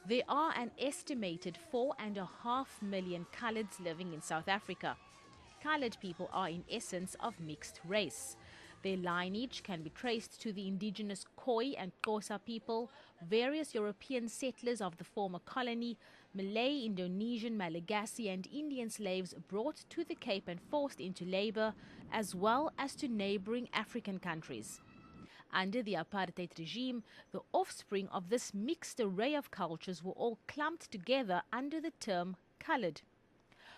There are an estimated 4.5 million coloureds living in South Africa. Coloured people are in essence of mixed race. Their lineage can be traced to the indigenous Khoi and Xhosa people, various European settlers of the former colony, Malay, Indonesian, Malagasy and Indian slaves brought to the Cape and forced into labour, as well as to neighbouring African countries. Under the apartheid regime, the offspring of this mixed array of cultures were all clumped together under the term coloured.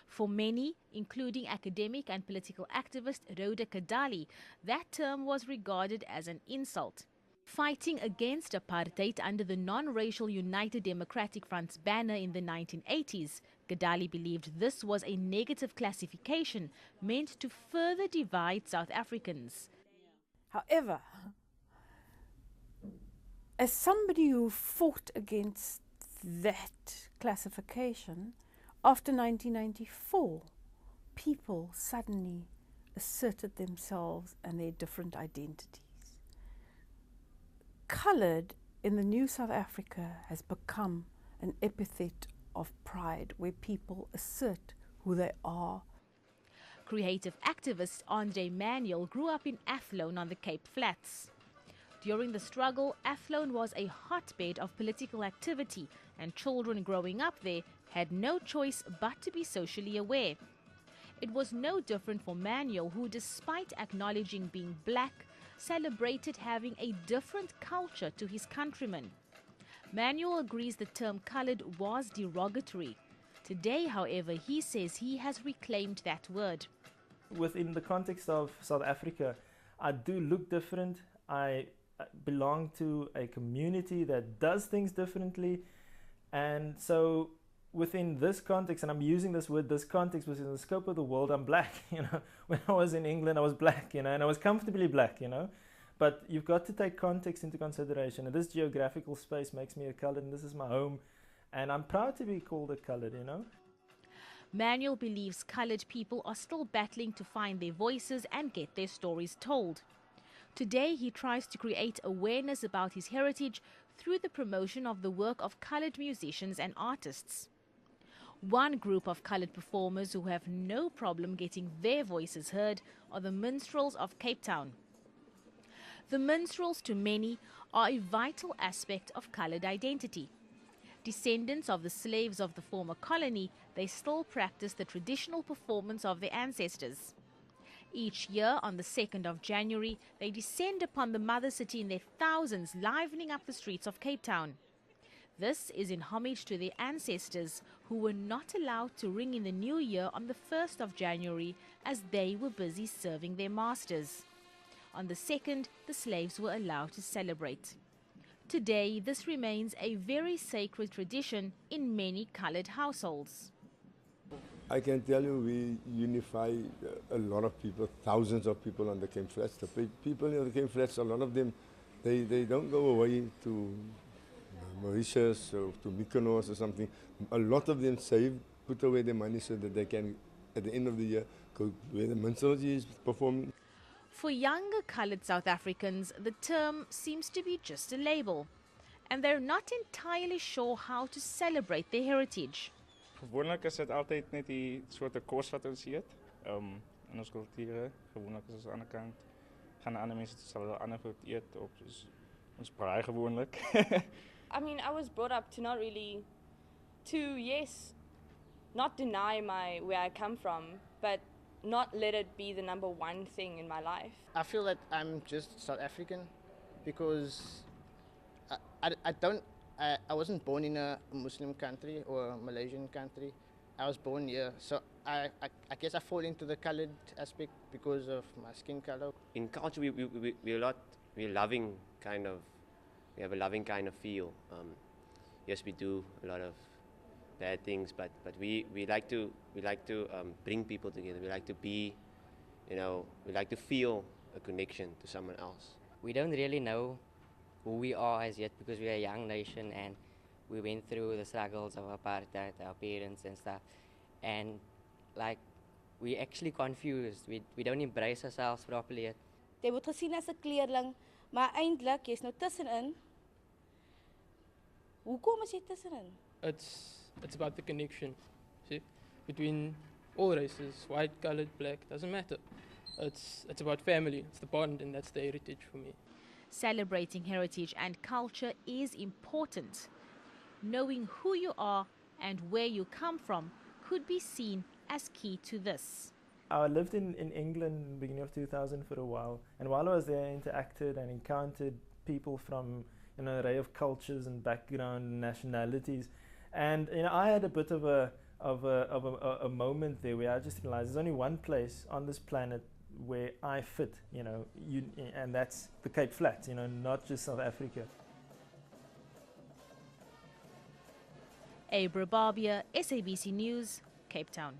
For many, including academic and political activist Rhoda Kadali, that term was regarded as an insult. Fighting against apartheid under the non-racial United Democratic Front's banner in the 1980s, Kadali believed this was a negative classification meant to further divide South Africans. However, as somebody who fought against that classification, after 1994, people suddenly asserted themselves and their different identities. Coloured in the new South Africa has become an epithet of pride where people assert who they are. Creative activist Andre Manuel grew up in Athlone on the Cape Flats. During the struggle, Athlone was a hotbed of political activity, and children growing up there had no choice but to be socially aware. It was no different for Manuel, who, despite acknowledging being black, celebrated having a different culture to his countrymen. Manuel agrees the term coloured was derogatory. Today, however, he says he has reclaimed that word. Within the context of South Africa, I do look different. I belong to a community that does things differently, and so within this context, and I'm using this word, this context, within the scope of the world, I'm black. When I was in England, I was black, and I was comfortably black, but you've got to take context into consideration, and this geographical space makes me a coloured, and this is my home, and I'm proud to be called a coloured. Manuel believes coloured people are still battling to find their voices and get their stories told. Today, he tries to create awareness about his heritage through the promotion of the work of coloured musicians and artists. One group of coloured performers who have no problem getting their voices heard are the minstrels of Cape Town. The minstrels, to many, are a vital aspect of coloured identity. Descendants of the slaves of the former colony, they still practice the traditional performance of their ancestors. Each year, on the 2nd of January, they descend upon the mother city in their thousands, livening up the streets of Cape Town. This is in homage to their ancestors, who were not allowed to ring in the new year on the 1st of January, as they were busy serving their masters. On the 2nd, the slaves were allowed to celebrate. Today, this remains a very sacred tradition in many coloured households. I can tell you we unify a lot of people, thousands of people on the Cape Flats. The people in the Cape Flats, a lot of them, they don't go away to Mauritius or to Mykonos or something. A lot of them save, put away their money so that they can, at the end of the year, go where the minstrelsy is performing. For younger coloured South Africans, the term seems to be just a label, and they're not entirely sure how to celebrate their heritage. Gewoonlik is dit altyd net die soorte kos wat ons eet. In ons kulture, gewoonlik is ons aan die ander kant gaan ander mense sal hulle ander goed eet op soos ons braai gewoonlik. I mean, I was brought up to not deny where I come from, but not let it be the number one thing in my life. I feel that I'm just South African because I wasn't born in a Muslim country or a Malaysian country. I was born here, so I guess I fall into the coloured aspect because of my skin colour. In culture, we're loving kind of. We have a loving kind of feel. Yes, we do a lot of bad things, but we like to bring people together. We like to be, we like to feel a connection to someone else. We don't really know who we are as yet because we're a young nation and we went through the struggles of apartheid, our parents and stuff, and we're actually confused. We don't embrace ourselves properly yet. Jy word gesien as 'n kleerling, maar eintlik jy's nou tussenin. Hoekom is jy tussenin? It's about the connection, see, between all races, white, colored, black, doesn't matter. It's about family, it's the bond, and that's the heritage for me. Celebrating heritage and culture is important. Knowing who you are and where you come from could be seen as key to this. I lived in England in the beginning of 2000 for a while, and while I was there, I interacted and encountered people from an array of cultures and background and nationalities, and I had a bit of a moment there where I just realized there's only one place on this planet where I fit, and that's the Cape Flats, not just South Africa. Abra Barbier, SABC News, Cape Town.